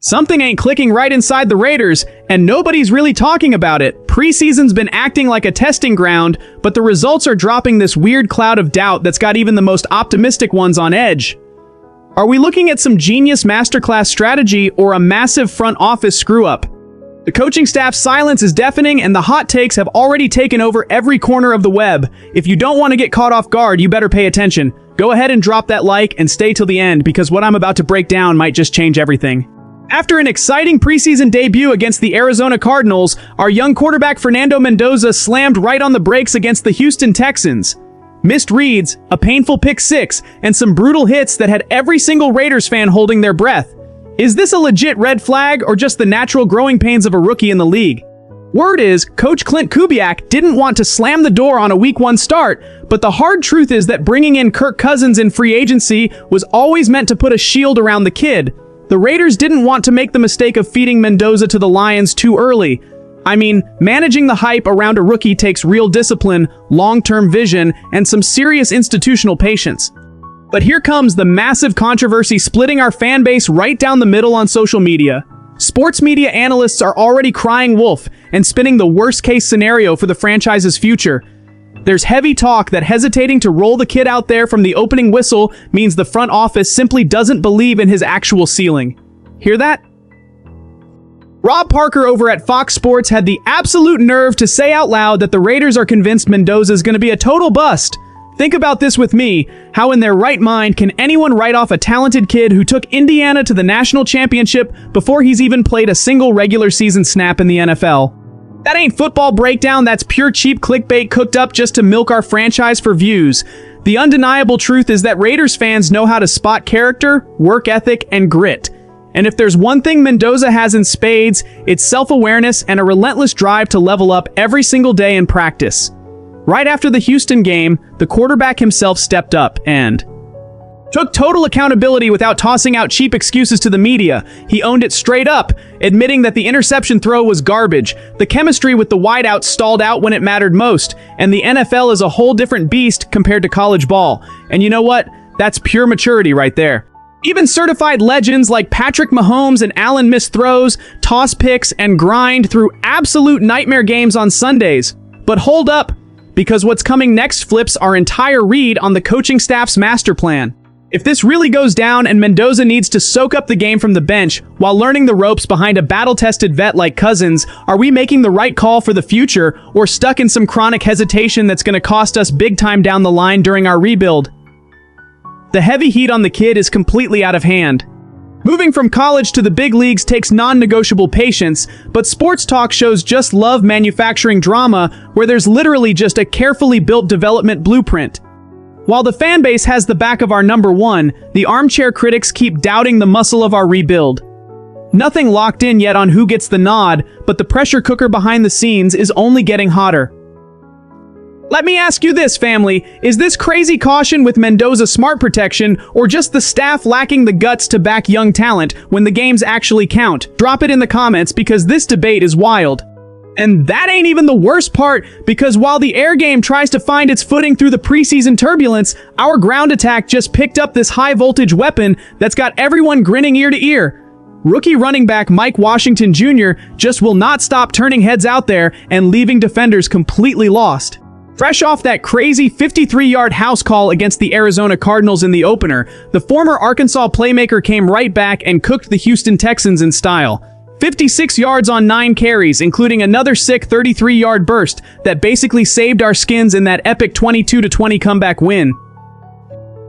Something ain't clicking right inside the Raiders, and nobody's really talking about it. Preseason's been acting like a testing ground, but the results are dropping this weird cloud of doubt that's got even the most optimistic ones on edge. Are we looking at some genius masterclass strategy or a massive front office screw-up? The coaching staff's silence is deafening, and the hot takes have already taken over every corner of the web. If you don't want to get caught off guard, you better pay attention. Go ahead and drop that like and stay till the end, because what I'm about to break down might just change everything. After an exciting preseason debut against the Arizona Cardinals, our young quarterback Fernando Mendoza slammed right on the brakes against the Houston Texans. Missed reads, a painful pick six, and some brutal hits that had every single Raiders fan holding their breath. Is this a legit red flag or just the natural growing pains of a rookie in the league? Word is, Coach Klint Kubiak didn't want to slam the door on a Week 1 start, but the hard truth is that bringing in Kirk Cousins in free agency was always meant to put a shield around the kid. The Raiders didn't want to make the mistake of feeding Mendoza to the Lions too early. I mean, managing the hype around a rookie takes real discipline, long-term vision, and some serious institutional patience. But here comes the massive controversy splitting our fan base right down the middle on social media. Sports media analysts are already crying wolf and spinning the worst-case scenario for the franchise's future. There's heavy talk that hesitating to roll the kid out there from the opening whistle means the front office simply doesn't believe in his actual ceiling. Hear that? Rob Parker over at Fox Sports had the absolute nerve to say out loud that the Raiders are convinced Mendoza is going to be a total bust. Think about this with me. How in their right mind can anyone write off a talented kid who took Indiana to the national championship before he's even played a single regular season snap in the NFL? That ain't football breakdown, that's pure cheap clickbait cooked up just to milk our franchise for views. The undeniable truth is that Raiders fans know how to spot character, work ethic, and grit. And if there's one thing Mendoza has in spades, it's self-awareness and a relentless drive to level up every single day in practice. Right after the Houston game, the quarterback himself stepped up and took total accountability without tossing out cheap excuses to the media. He owned it straight up, admitting that the interception throw was garbage. The chemistry with the wideouts stalled out when it mattered most, and the NFL is a whole different beast compared to college ball. And you know what? That's pure maturity right there. Even certified legends like Patrick Mahomes and Allen miss throws, toss picks, and grind through absolute nightmare games on Sundays. But hold up, because what's coming next flips our entire read on the coaching staff's master plan. If this really goes down and Mendoza needs to soak up the game from the bench while learning the ropes behind a battle-tested vet like Cousins, are we making the right call for the future or stuck in some chronic hesitation that's going to cost us big time down the line during our rebuild? The heavy heat on the kid is completely out of hand. Moving from college to the big leagues takes non-negotiable patience, but sports talk shows just love manufacturing drama where there's literally just a carefully built development blueprint. While the fan base has the back of our number one, the armchair critics keep doubting the muscle of our rebuild. Nothing locked in yet on who gets the nod, but the pressure cooker behind the scenes is only getting hotter. Let me ask you this, family. Is this crazy caution with Mendoza smart protection, or just the staff lacking the guts to back young talent when the games actually count? Drop it in the comments because this debate is wild. And that ain't even the worst part, because while the air game tries to find its footing through the preseason turbulence, our ground attack just picked up this high-voltage weapon that's got everyone grinning ear to ear. Rookie running back Mike Washington Jr. just will not stop turning heads out there and leaving defenders completely lost. Fresh off that crazy 53-yard house call against the Arizona Cardinals in the opener, the former Arkansas playmaker came right back and cooked the Houston Texans in style. 56 yards on 9 carries, including another sick 33-yard burst that basically saved our skins in that epic 22-20 comeback win.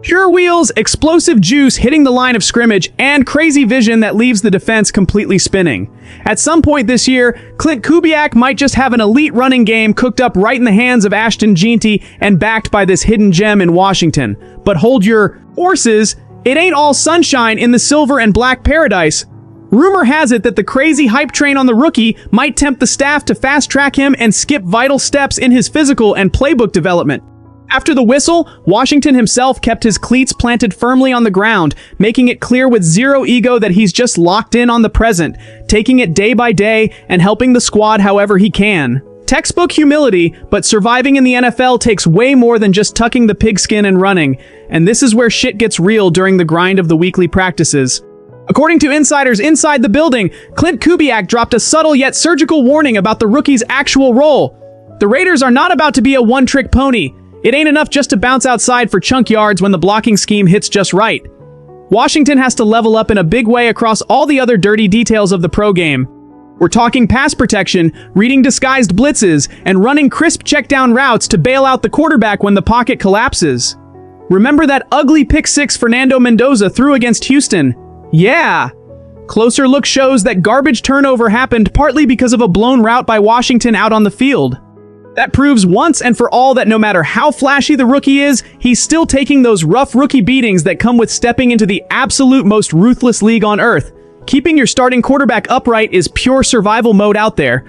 Pure wheels, explosive juice hitting the line of scrimmage, and crazy vision that leaves the defense completely spinning. At some point this year, Klint Kubiak might just have an elite running game cooked up right in the hands of Ashton Jeanty and backed by this hidden gem in Washington. But hold your horses, it ain't all sunshine in the silver and black paradise. Rumor has it that the crazy hype train on the rookie might tempt the staff to fast-track him and skip vital steps in his physical and playbook development. After the whistle, Washington himself kept his cleats planted firmly on the ground, making it clear with zero ego that he's just locked in on the present, taking it day by day and helping the squad however he can. Textbook humility, but surviving in the NFL takes way more than just tucking the pigskin and running, and this is where shit gets real during the grind of the weekly practices. According to insiders inside the building, Klint Kubiak dropped a subtle yet surgical warning about the rookie's actual role. The Raiders are not about to be a one-trick pony. It ain't enough just to bounce outside for chunk yards when the blocking scheme hits just right. Washington has to level up in a big way across all the other dirty details of the pro game. We're talking pass protection, reading disguised blitzes, and running crisp check-down routes to bail out the quarterback when the pocket collapses. Remember that ugly pick-six Fernando Mendoza threw against Houston? Yeah! Closer look shows that garbage turnover happened partly because of a blown route by Washington out on the field. That proves once and for all that no matter how flashy the rookie is, he's still taking those rough rookie beatings that come with stepping into the absolute most ruthless league on earth. Keeping your starting quarterback upright is pure survival mode out there.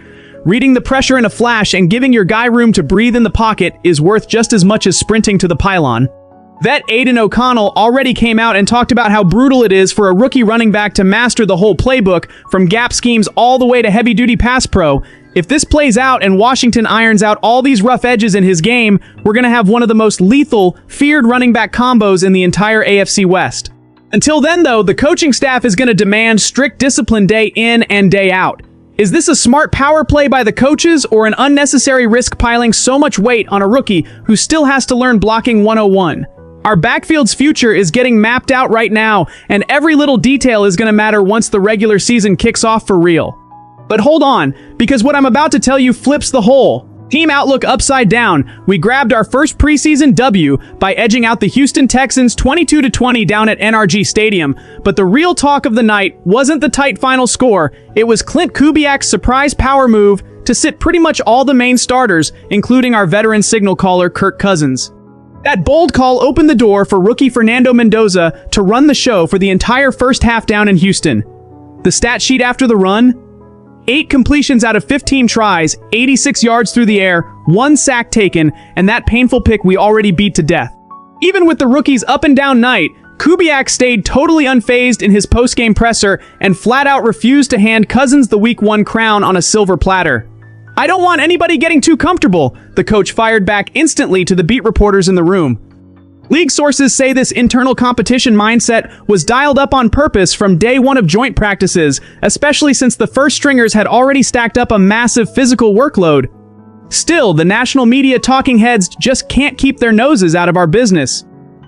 Reading the pressure in a flash and giving your guy room to breathe in the pocket is worth just as much as sprinting to the pylon. Vet Aidan O'Connell already came out and talked about how brutal it is for a rookie running back to master the whole playbook, from gap schemes all the way to heavy-duty pass pro. If this plays out and Washington irons out all these rough edges in his game, we're going to have one of the most lethal, feared running back combos in the entire AFC West. Until then, though, the coaching staff is going to demand strict discipline day in and day out. Is this a smart power play by the coaches or an unnecessary risk piling so much weight on a rookie who still has to learn blocking 101? Our backfield's future is getting mapped out right now, and every little detail is going to matter once the regular season kicks off for real. But hold on, because what I'm about to tell you flips the whole team outlook upside down. We grabbed our first preseason W by edging out the Houston Texans 22-20 down at NRG Stadium, but the real talk of the night wasn't the tight final score. It was Klint Kubiak's surprise power move to sit pretty much all the main starters, including our veteran signal caller Kirk Cousins. That bold call opened the door for rookie Fernando Mendoza to run the show for the entire first half down in Houston. The stat sheet after the run: 8 completions out of 15 tries, 86 yards through the air, 1 sack taken, and that painful pick we already beat to death. Even with the rookie's up-and-down night, Kubiak stayed totally unfazed in his post-game presser and flat-out refused to hand Cousins the Week 1 crown on a silver platter. "I don't want anybody getting too comfortable," the coach fired back instantly to the beat reporters in the room. League sources say this internal competition mindset was dialed up on purpose from day one of joint practices, especially since the first stringers had already stacked up a massive physical workload. Still, the national media talking heads just can't keep their noses out of our business.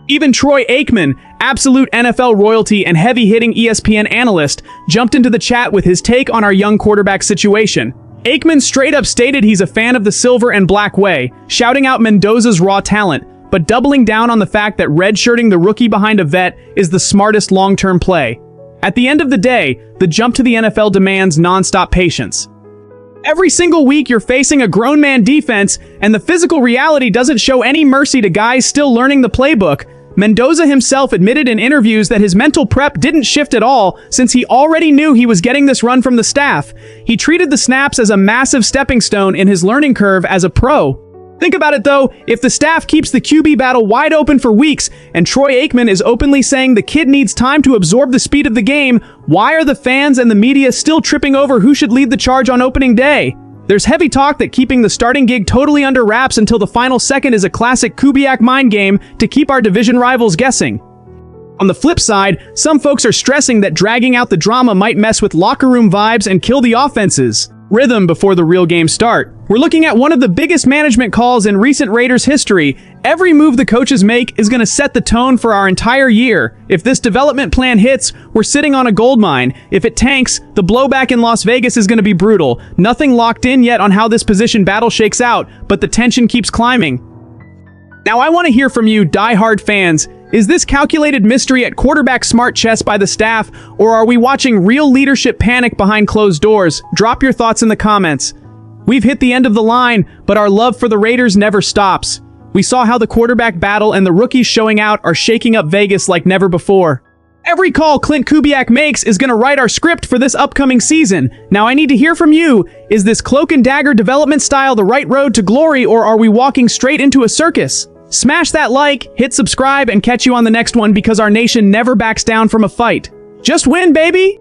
Even Troy Aikman, absolute NFL royalty and heavy-hitting ESPN analyst, jumped into the chat with his take on our young quarterback situation. Aikman straight up stated he's a fan of the silver and black way, shouting out Mendoza's raw talent, but doubling down on the fact that redshirting the rookie behind a vet is the smartest long-term play. At the end of the day, the jump to the NFL demands non-stop patience. Every single week you're facing a grown man defense, and the physical reality doesn't show any mercy to guys still learning the playbook. Mendoza himself admitted in interviews that his mental prep didn't shift at all since he already knew he was getting this run from the staff. He treated the snaps as a massive stepping stone in his learning curve as a pro. Think about it though, if the staff keeps the QB battle wide open for weeks and Troy Aikman is openly saying the kid needs time to absorb the speed of the game, why are the fans and the media still tripping over who should lead the charge on opening day? There's heavy talk that keeping the starting gig totally under wraps until the final second is a classic Kubiak mind game to keep our division rivals guessing. On the flip side, some folks are stressing that dragging out the drama might mess with locker room vibes and kill the offense's rhythm before the real game start. We're looking at one of the biggest management calls in recent Raiders history. Every move the coaches make is going to set the tone for our entire year. If this development plan hits, we're sitting on a goldmine. If it tanks, the blowback in Las Vegas is going to be brutal. Nothing locked in yet on how this position battle shakes out, but the tension keeps climbing. Now I want to hear from you, die-hard fans. Is this calculated mystery at quarterback smart chess by the staff, or are we watching real leadership panic behind closed doors? Drop your thoughts in the comments. We've hit the end of the line, but our love for the Raiders never stops. We saw how the quarterback battle and the rookies showing out are shaking up Vegas like never before. Every call Klint Kubiak makes is going to write our script for this upcoming season. Now I need to hear from you. Is this cloak and dagger development style the right road to glory, or are we walking straight into a circus? Smash that like, hit subscribe, and catch you on the next one because our nation never backs down from a fight. Just win, baby!